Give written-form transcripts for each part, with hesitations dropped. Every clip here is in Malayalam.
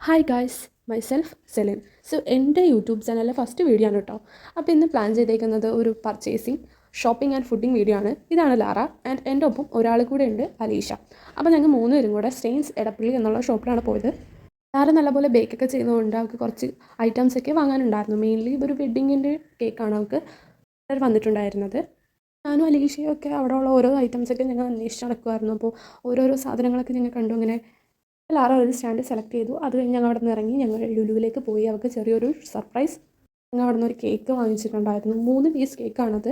Hi guys myself Celine. So എൻ്റെ യൂട്യൂബ് ചാനലിലെ ഫസ്റ്റ് വീഡിയോ ആണ് കേട്ടോ. അപ്പോൾ ഇന്ന് പ്ലാൻ ചെയ്തേക്കുന്നത് ഒരു purchasing shopping and fooding video ആണ്. ഇതാണ് ലാറ ആൻഡ് എൻ്റെ ഒപ്പം ഒരാൾ കൂടെ ഉണ്ട്, അലീഷ. അപ്പോൾ ഞങ്ങൾ മൂന്നുപേരും കൂടെ സ്റ്റെയിൻസ് എടപ്പള്ളി എന്നുള്ള ഷോപ്പിലാണ് പോയത്. ലാറ നല്ലപോലെ ബേക്കൊക്കെ ചെയ്യുന്നതുകൊണ്ട് അവൾക്ക് കുറച്ച് ഐറ്റംസൊക്കെ വാങ്ങാനുണ്ടായിരുന്നു. മെയിൻലി ഒരു വെഡ്ഡിങ്ങിൻ്റെ കേക്കാണ് അവൾക്ക് വന്നിട്ടുണ്ടായിരുന്നത്. ഞാനും അലീഷയും ഒക്കെ അവിടെ ഉള്ള ഓരോ ഐറ്റംസൊക്കെ ഞങ്ങൾ അന്വേഷിച്ച് നടക്കുമായിരുന്നു. അപ്പോൾ ഓരോരോ സാധനങ്ങളൊക്കെ ഞങ്ങൾ കണ്ടു. അങ്ങനെ ലാറ ഒരു സ്റ്റാൻഡ് സെലക്ട് ചെയ്തു. അത് കഴിഞ്ഞ് ഞങ്ങൾ അവിടെ നിന്ന് ഇറങ്ങി ഞങ്ങൾ ലുലുവിലേക്ക് പോയി. അവർക്ക് ചെറിയൊരു സർപ്രൈസ് ഞങ്ങൾ അവിടെ നിന്ന് ഒരു കേക്ക് വാങ്ങിച്ചിട്ടുണ്ടായിരുന്നു. 3 പീസ് കേക്കാണത്.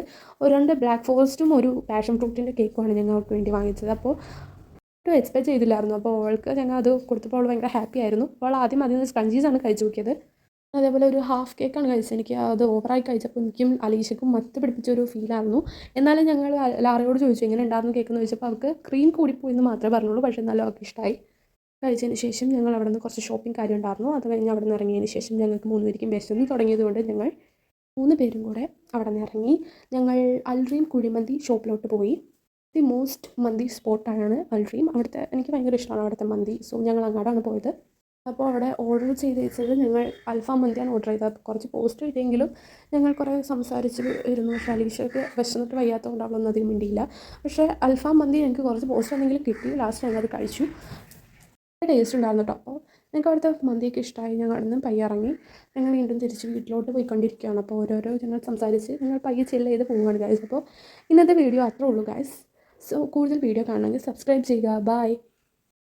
രണ്ട് ബ്ലാക്ക് ഫോറസ്റ്റും ഒരു പാഷൻ ഫ്രൂട്ടിൻ്റെ കേക്കുമാണ് ഞങ്ങൾ അവൾക്ക് വേണ്ടി വാങ്ങിച്ചത്. അപ്പോൾ ഒട്ടും എക്സ്പെക്ട് ചെയ്തില്ലായിരുന്നു. അപ്പോൾ അവൾക്ക് ഞങ്ങൾ അത് കൊടുത്തപ്പോൾ അവൾ ഭയങ്കര ഹാപ്പി ആയിരുന്നു. അപ്പോൾ ആദ്യം അതിൽ നിന്ന് സ്പഞ്ചീസാണ് കഴിച്ചു നോക്കിയത്. അതേപോലെ ഒരു ഹാഫ് കേക്കാണ് കഴിച്ചത്. എനിക്ക് അത് ഓവറായി കഴിച്ചപ്പോൾ എനിക്കും അലീഷയ്ക്കും മത്ത് പിടിപ്പിച്ചൊരു ഫീലായിരുന്നു. എന്നാലും ഞങ്ങൾ ലാറയോട് ചോദിച്ചു എങ്ങനെ ഉണ്ടായിരുന്നു കേക്കെന്ന് ചോദിച്ചപ്പോൾ അവൾക്ക് ക്രീം കൂടിപ്പോയി എന്ന് മാത്രമേ പറഞ്ഞുള്ളൂ. പക്ഷേ എന്നാലും അവൾക്ക് ഇഷ്ടമായി. കഴിച്ചതിന് ശേഷം ഞങ്ങൾ അവിടെ നിന്ന് കുറച്ച് ഷോപ്പിംഗ് കാര്യം ഉണ്ടായിരുന്നു. അത് കഴിഞ്ഞ് അവിടെ നിന്ന് ഇറങ്ങിയതിന് ശേഷം ഞങ്ങൾക്ക് 3 പേർക്കും വിശന്ന് തുടങ്ങിയതുകൊണ്ട് ഞങ്ങൾ 3 പേരും കൂടെ അവിടെ നിന്ന് ഇറങ്ങി. ഞങ്ങൾ അൽഡ്രീം കുഴിമന്തി ഷോപ്പിലോട്ട് പോയി. ദി മോസ്റ്റ് മന്തി സ്പോട്ടാണ് അൽഡ്രീം. അവിടുത്തെ എനിക്ക് ഭയങ്കര ഇഷ്ടമാണ് അവിടുത്തെ മന്തി. സോ ഞങ്ങൾ അങ്ങോട്ടാണ് പോയത്. അപ്പോൾ അവിടെ ഓർഡർ ചെയ്ത് വെച്ചത് ഞങ്ങൾ അൽഫാം മന്തിയാണ് ഓർഡർ ചെയ്തത്. അപ്പോൾ കുറച്ച് പോസ്റ്റ് കിട്ടിയെങ്കിലും ഞങ്ങൾ കുറേ സംസാരിച്ച് ഇരുന്നു. പക്ഷേ അലീഷയ്ക്ക് വിശന്നിട്ട് വയ്യാത്തതുകൊണ്ട് അവളൊന്നും അധികം മിണ്ടിയില്ല. പക്ഷേ അൽഫാം മന്തി ഞങ്ങൾക്ക് കുറച്ച് പോസ്റ്റ് എന്തെങ്കിലും കിട്ടി. ലാസ്റ്റ് ഞങ്ങൾ അത് കഴിച്ചു. ടേസ്റ്റ് ഉണ്ടായിരുന്നു കേട്ടോ. അപ്പോൾ ഞങ്ങൾക്ക് അവിടുത്തെ മന്തിയൊക്കെ ഇഷ്ടമായി. ഞങ്ങൾ അവിടെ നിന്ന് പയ്യെ ഇറങ്ങി ഞങ്ങൾ വീണ്ടും തിരിച്ച് വീട്ടിലോട്ട് പോയിക്കൊണ്ടിരിക്കുകയാണ്. അപ്പോൾ ഓരോരോ ഞങ്ങൾ സംസാരിച്ച് ഞങ്ങൾ പയ്യെ ചില്ല് ചെയ്ത് പോവുകയാണ് ഗൈസ്. അപ്പോൾ ഇന്നത്തെ വീഡിയോ അത്രേ ഉള്ളൂ ഗൈസ്. സോ കൂടുതൽ വീഡിയോ കാണണമെങ്കിൽ സബ്സ്ക്രൈബ് ചെയ്യുക. ബൈ.